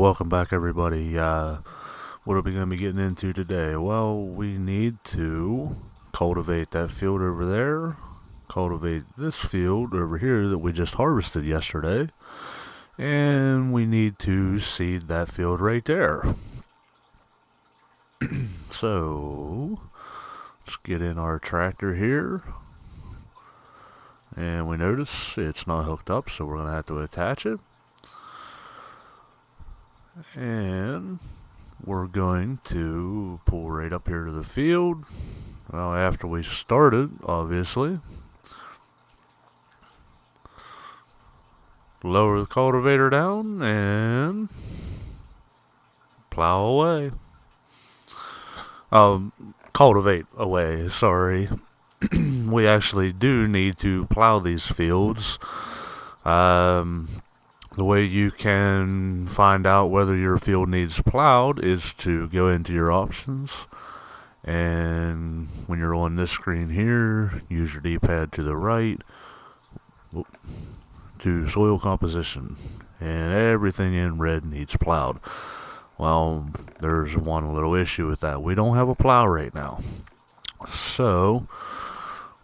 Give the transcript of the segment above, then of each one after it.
welcome back everybody. What are we going to be getting into today? Well, we need to cultivate that field over there, cultivate this field over here that we just harvested yesterday, and we need to seed that field right there. So, let's get in our tractor here, and we notice it's not hooked up, so we're going to have to attach it. And we're going to pull right up here to the field. Well, after we started, obviously. Lower the cultivator down and plow away. Cultivate away, sorry. We actually do need to plow these fields. The way you can find out whether your field needs plowed is to go into your options, and when you're on this screen here, use your D-pad to the right to soil composition, and everything in red needs plowed. Well, there's one little issue with that. We don't have a plow right now, so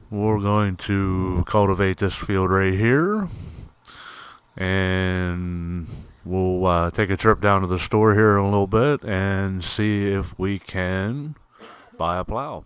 we're going to cultivate this field right here. And we'll take a trip down to the store here in a little bit and see if we can buy a plow.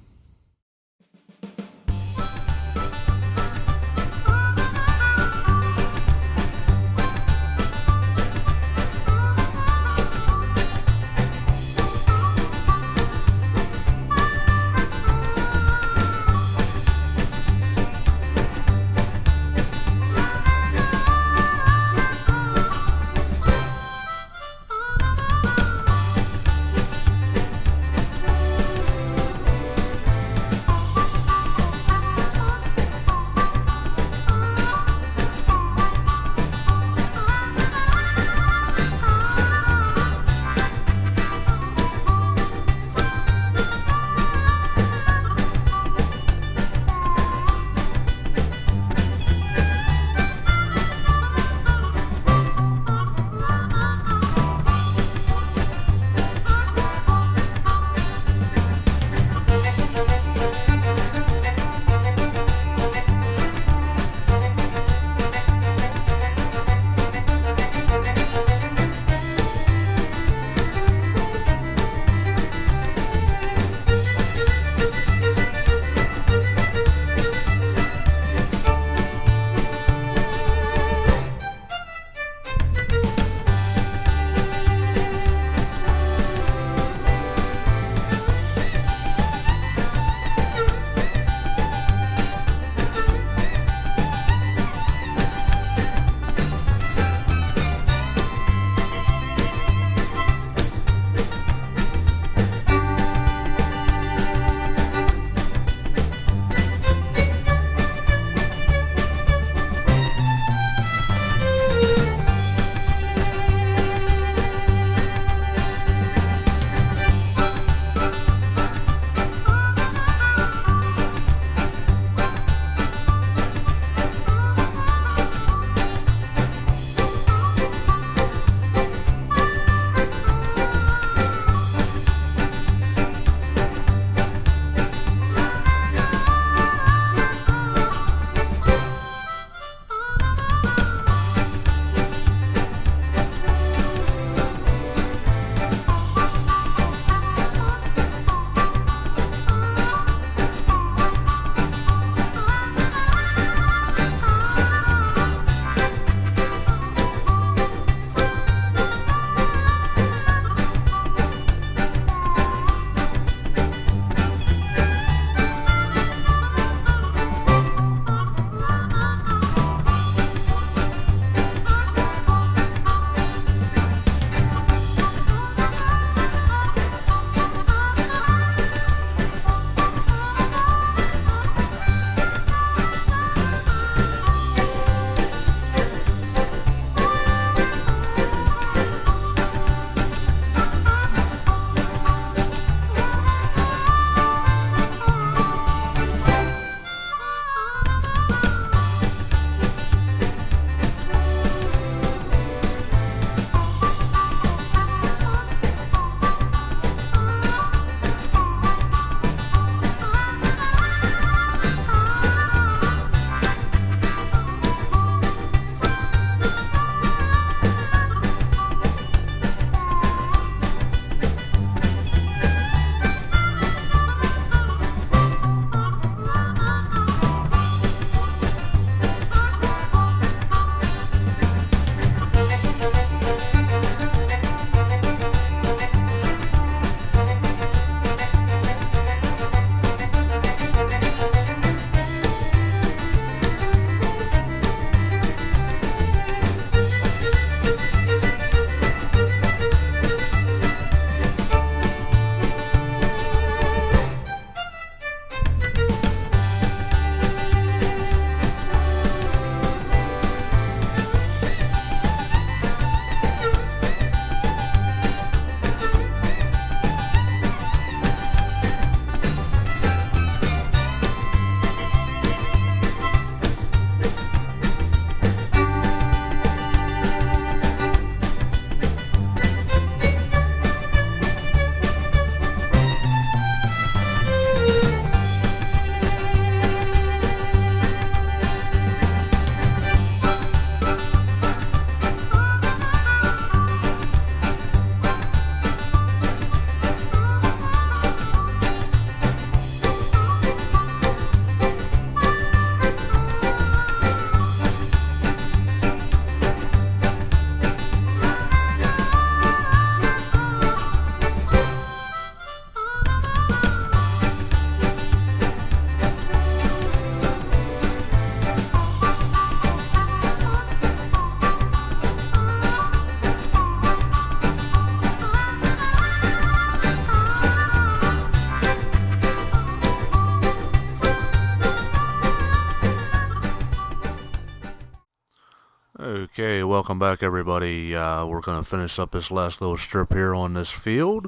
Okay, welcome back everybody. We're going to finish up this last little strip here on this field.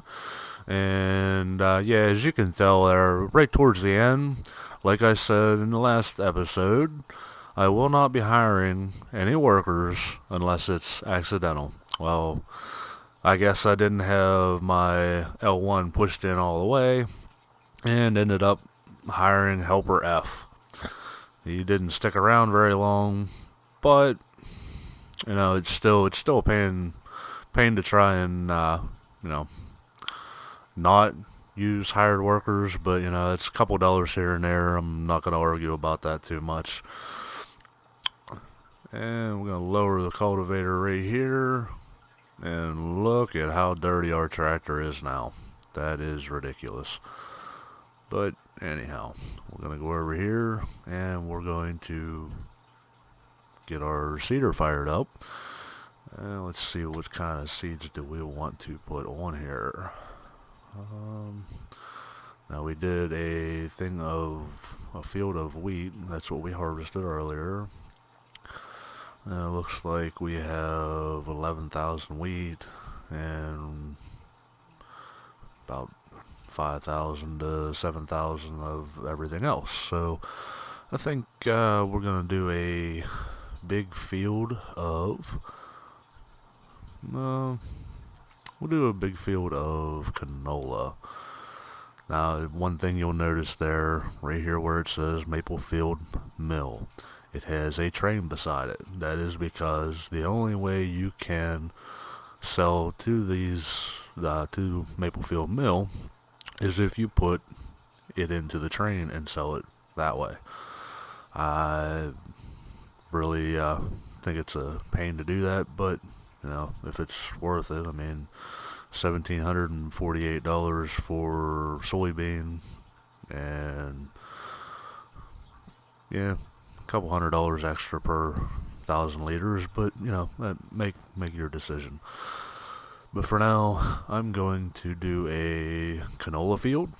And yeah, as you can tell there, right towards the end, like I said in the last episode, I will not be hiring any workers unless it's accidental. Well, I guess I didn't have my L1 pushed in all the way and ended up hiring Helper F. He didn't stick around very long, but it's still a pain to try and not use hired workers, but it's a couple dollars here and there. I'm not gonna argue about that too much. And we're gonna lower the cultivator right here, and look at how dirty our tractor is now. That is ridiculous. But anyhow, we're gonna go over here and we're going to get our seeder fired up. Let's see what kind of seeds do we want to put on here. Now we did a field of wheat. That's what we harvested earlier. It looks like we have 11,000 wheat and about 5,000 to 7,000 of everything else. So I think we're gonna do a big field of we'll do a big field of canola. Now, one thing you'll notice there, right here where it says Maplefield Mill, it has a train beside it. That is because the only way you can sell to to Maplefield Mill is if you put it into the train and sell it that way. I really think it's a pain to do that, but if it's worth it. I mean, $1,748 for soybean, and yeah, a couple $100 extra per 1,000 liters. But make your decision. But for now, I'm going to do a canola field,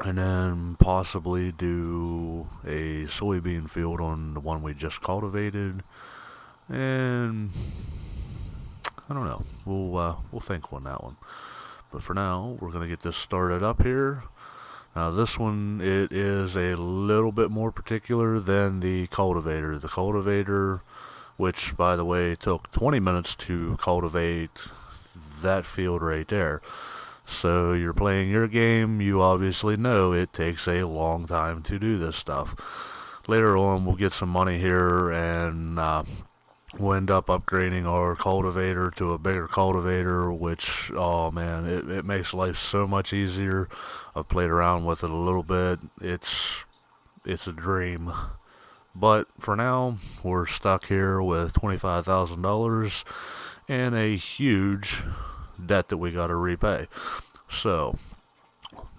and then possibly do a soybean field on the one we just cultivated. And I don't know. We'll think on that one. But for now, we're gonna get this started up here. Now this one, it is a little bit more particular than the cultivator. The cultivator, which by the way took 20 minutes to cultivate that field right there. So you're playing your game, you obviously know it takes a long time to do this stuff. Later on, we'll get some money here and we'll end up upgrading our cultivator to a bigger cultivator, which, oh man, it makes life so much easier. I've played around with it a little bit. It's a dream. But for now, we're stuck here with $25,000 and a huge debt that we got to repay. So,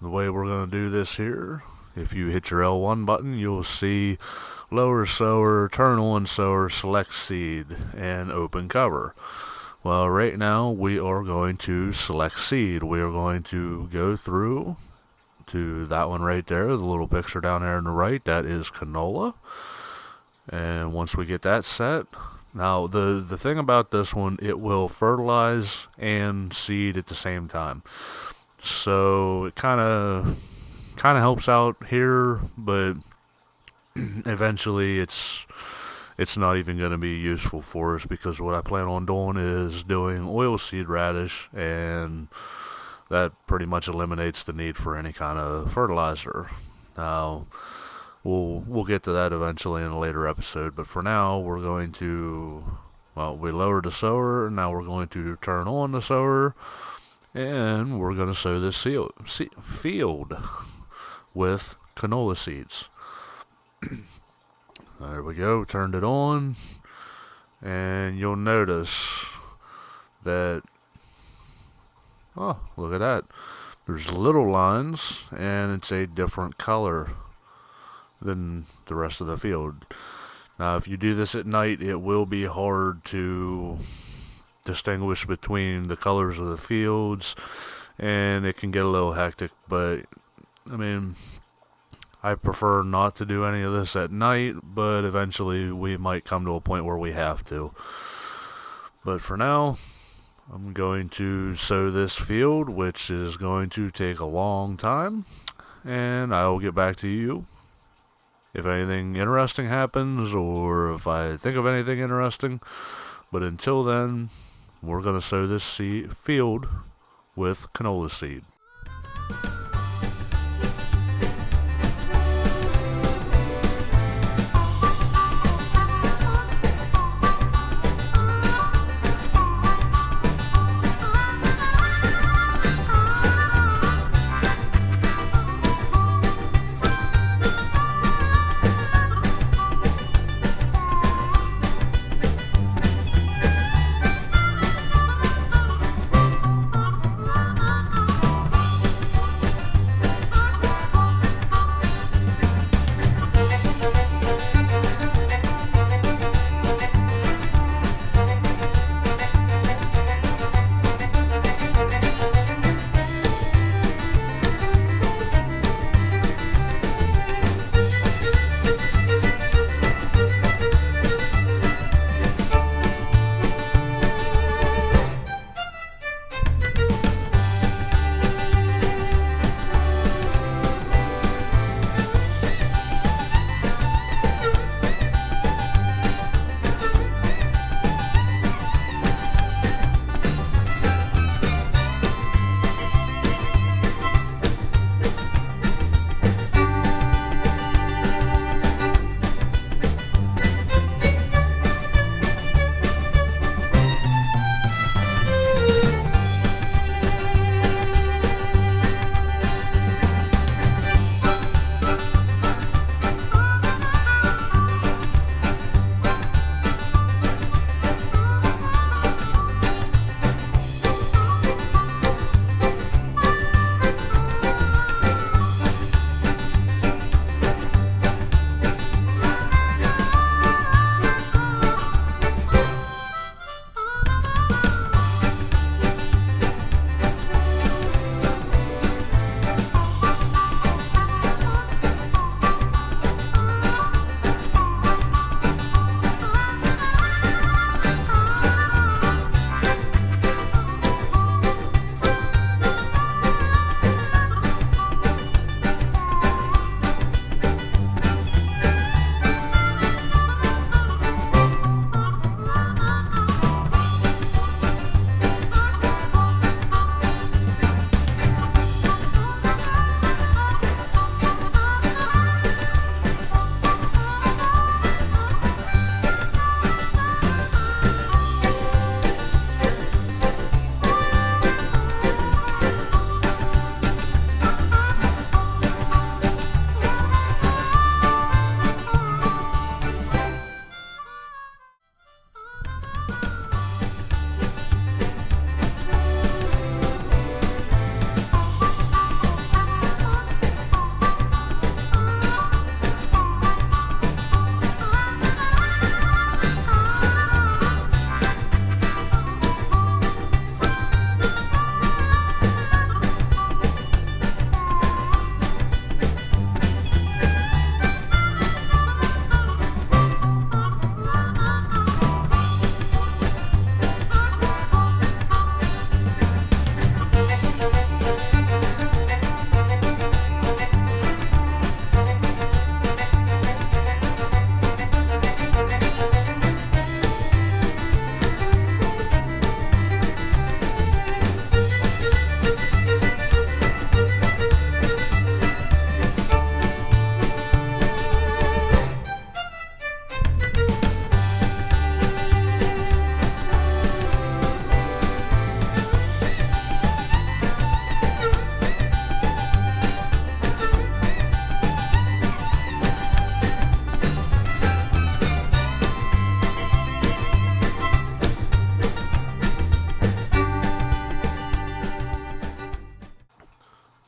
the way we're going to do this here, if you hit your L1 button, you'll see lower sower, turn on sower, select seed, and open cover. Well, right now we are going to select seed. We are going to go through to that one right there, the little picture down there on the right, that is canola. And once we get that set, now the thing about this one, it will fertilize and seed at the same time. So it kind of helps out here, but eventually it's not even going to be useful for us, because what I plan on doing is doing oilseed radish, and that pretty much eliminates the need for any kind of fertilizer. Now we'll get to that eventually in a later episode, but for now we're going to, we lowered the sower, now we're going to turn on the sower, and we're going to sow this field with canola seeds. There we go, turned it on, and you'll notice that, oh, look at that, there's little lines, and it's a different color than the rest of the field. Now, if you do this at night, it will be hard to distinguish between the colors of the fields, and it can get a little hectic, but I mean, I prefer not to do any of this at night, but eventually we might come to a point where we have to. But for now, I'm going to sow this field, which is going to take a long time, and I will get back to you if anything interesting happens or if I think of anything interesting. But until then, we're going to sow this field with canola seed.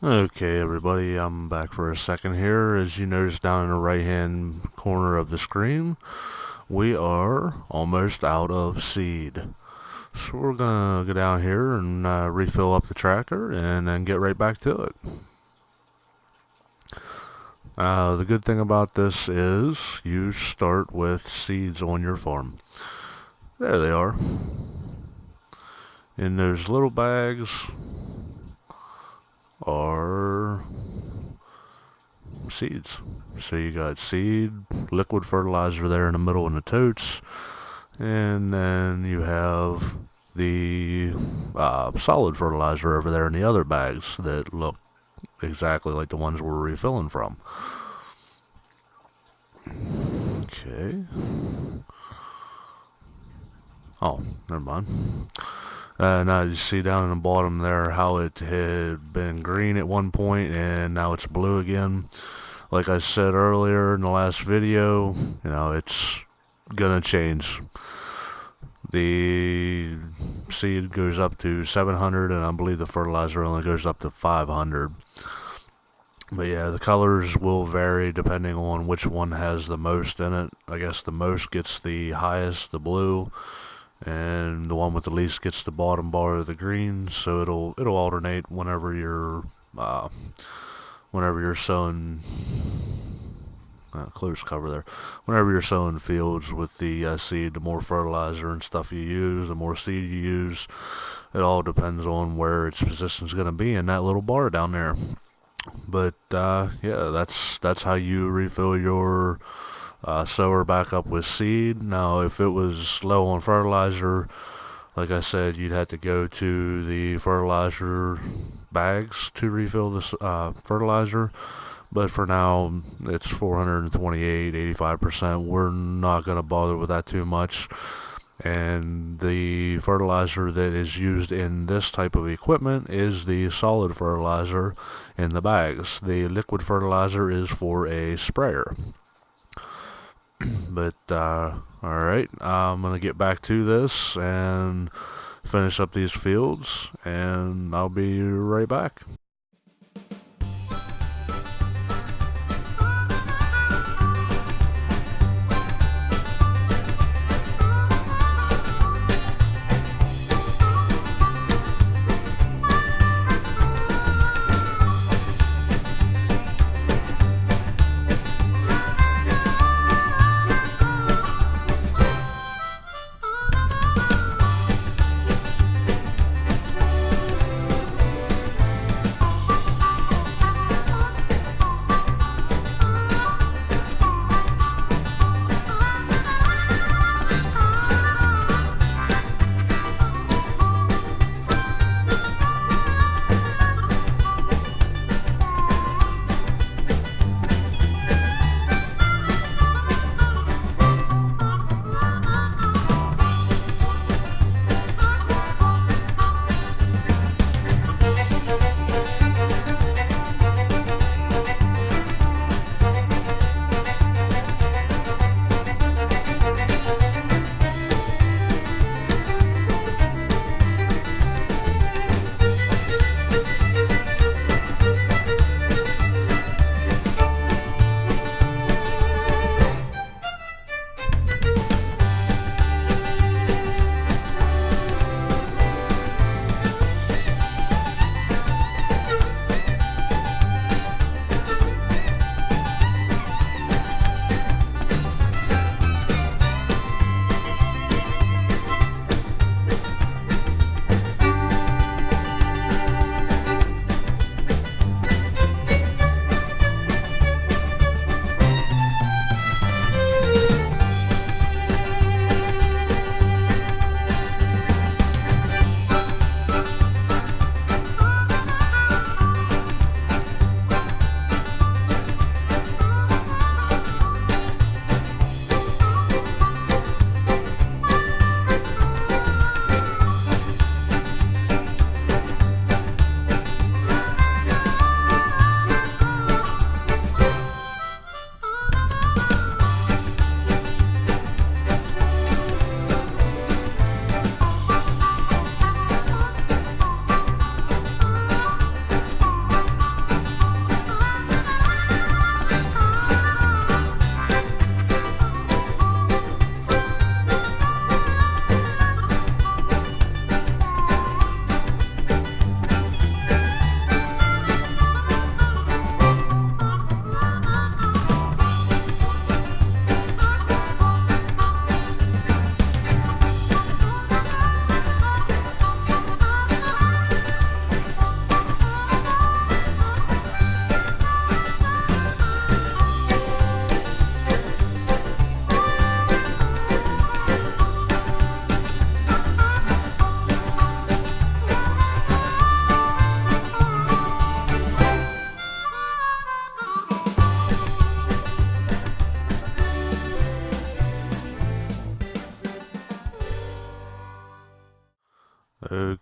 Okay, everybody, I'm back for a second here. As you notice down in the right-hand corner of the screen, we are almost out of seed. So we're going to go down here and refill up the tractor and then get right back to it. The good thing about this is you start with seeds on your farm. There they are. In those little bags are seeds. So you got seed, liquid fertilizer there in the middle in the totes, and then you have the solid fertilizer over there in the other bags that look exactly like the ones we're refilling from. Okay. Oh, never mind. Now you see down in the bottom there how it had been green at one point and now it's blue again. Like I said earlier in the last video, it's gonna change. The seed goes up to 700 and I believe the fertilizer only goes up to 500. But yeah, the colors will vary depending on which one has the most in it. I guess the most gets the highest, the blue, and the one with the least gets the bottom bar of the green. So it'll alternate whenever you're sowing. Close cover there. Whenever you're sowing fields with the seed, the more fertilizer and stuff you use, the more seed you use. It all depends on where its position is going to be in that little bar down there. But yeah, that's how you refill your sower back up with seed. Now, if it was low on fertilizer, like I said, you'd have to go to the fertilizer bags to refill the fertilizer. But for now, it's 428, 85%. We're not going to bother with that too much. And the fertilizer that is used in this type of equipment is the solid fertilizer in the bags. The liquid fertilizer is for a sprayer. But, alright, I'm going to get back to this and finish up these fields, and I'll be right back.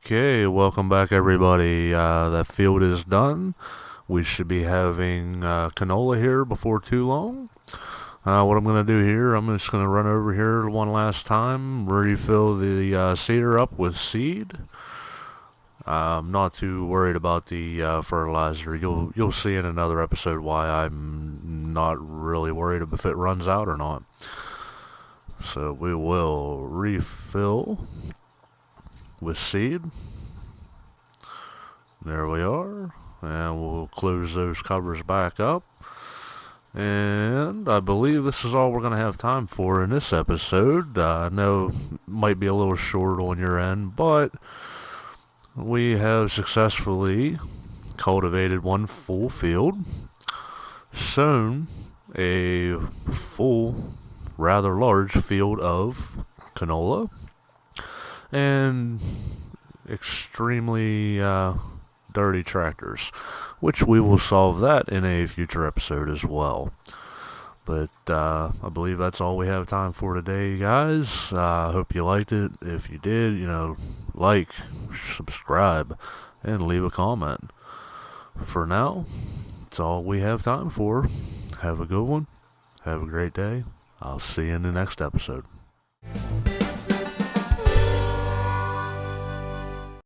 Okay, welcome back everybody. That field is done. We should be having canola here before too long. What I'm going to do here, I'm just going to run over here one last time, refill the seeder up with seed. I'm not too worried about the fertilizer. You'll see in another episode why I'm not really worried if it runs out or not. So we will refill with seed. There we are. And we'll close those covers back up. And I believe this is all we're going to have time for in this episode. I know it might be a little short on your end, but we have successfully cultivated one full field, sown a full, rather large field of canola, and extremely dirty tractors, which we will solve that in a future episode as well. But I believe that's all we have time for today, guys. I hope you liked it. If you did, like, subscribe, and leave a comment. For now, that's all we have time for. Have a good one. Have a great day. I'll see you in the next episode.